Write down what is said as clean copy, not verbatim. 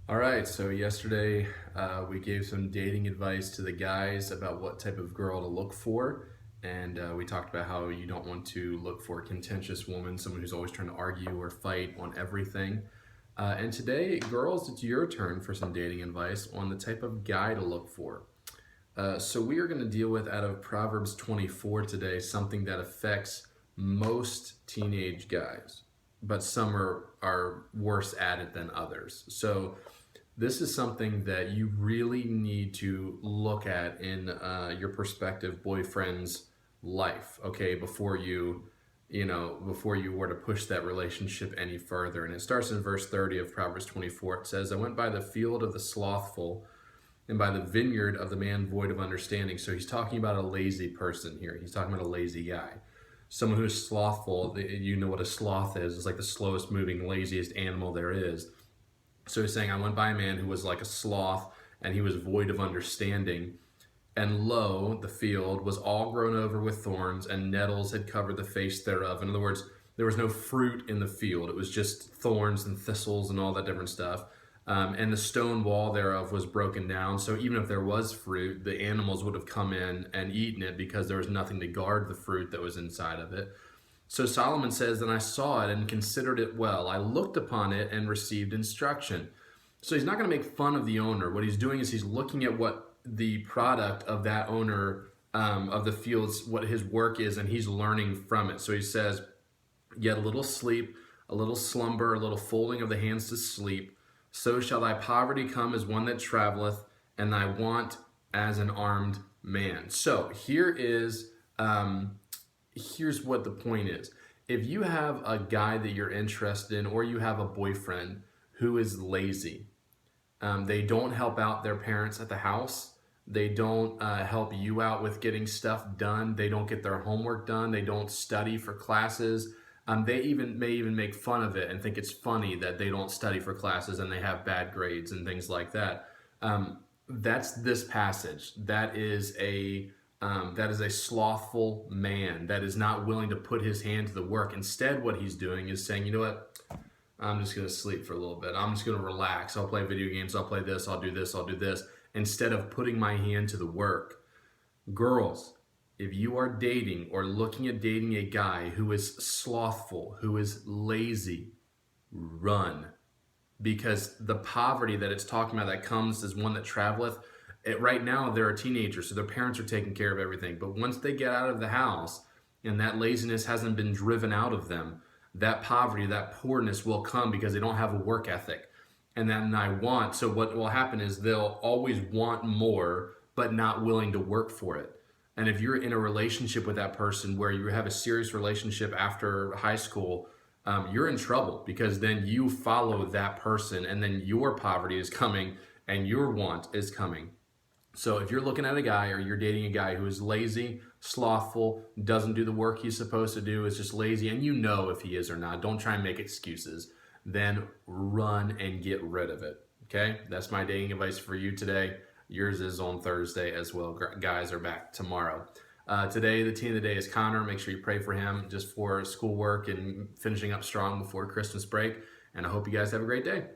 All right, so yesterday we gave some dating advice to the guys about what type of girl to look for. And we talked about how you don't want to look for a contentious woman, someone who's always trying to argue or fight on everything. And today, girls, it's your turn for some dating advice on the type of guy to look for. So we are going to deal with, out of Proverbs 24 today, something that affects most teenage guys, but some are worse at it than others. So this is something that you really need to look at in your prospective boyfriend's life, okay, before before you were to push that relationship any further. And it starts in verse 30 of Proverbs 24. It says, "I went by the field of the slothful and by the vineyard of the man void of understanding." So he's talking about a lazy person here. He's talking about a lazy guy. Someone who's slothful. You know what a sloth is. It's like the slowest moving, laziest animal there is. So he's saying, I went by a man who was like a sloth, and he was void of understanding. And lo, the field was all grown over with thorns, and nettles had covered the face thereof. In other words, there was no fruit in the field. It was just thorns and thistles and all that different stuff. And the stone wall thereof was broken down. So even if there was fruit, the animals would have come in and eaten it because there was nothing to guard the fruit that was inside of it. So Solomon says, "Then I saw it and considered it well. I looked upon it and received instruction." So he's not going to make fun of the owner. What he's doing is he's looking at what the product of that owner of the fields, what his work is, and he's learning from it. So he says, "Yet a little sleep, a little slumber, a little folding of the hands to sleep. So shall thy poverty come as one that traveleth, and thy want as an armed man." So here's what the point is. If you have a guy that you're interested in, or you have a boyfriend who is lazy, they don't help out their parents at the house. They don't help you out with getting stuff done. They don't get their homework done. They don't study for classes. They may even make fun of it and think it's funny that they don't study for classes and they have bad grades and things like that. That's this passage. That is a slothful man that is not willing to put his hand to the work. Instead, what he's doing is saying, you know what? I'm just going to sleep for a little bit. I'm just going to relax. I'll play video games. I'll play this. I'll do this. I'll do this. Instead of putting my hand to the work. Girls, if you are dating or looking at dating a guy who is slothful, who is lazy, run. Because the poverty that it's talking about that comes as one that traveleth, right now they're a teenager, so their parents are taking care of everything. But once they get out of the house and that laziness hasn't been driven out of them, that poverty, that poorness will come because they don't have a work ethic. And then so what will happen is they'll always want more, but not willing to work for it. And if you're in a relationship with that person where you have a serious relationship after high school, you're in trouble, because then you follow that person and then your poverty is coming and your want is coming. So if you're looking at a guy, or you're dating a guy who is lazy, slothful, doesn't do the work he's supposed to do, is just lazy, and you know if he is or not, don't try and make excuses, then run and get rid of it. Okay? That's my dating advice for you today. Yours is on Thursday as well. Guys are back tomorrow. Today, the teen of the day is Connor. Make sure you pray for him just for schoolwork and finishing up strong before Christmas break. And I hope you guys have a great day.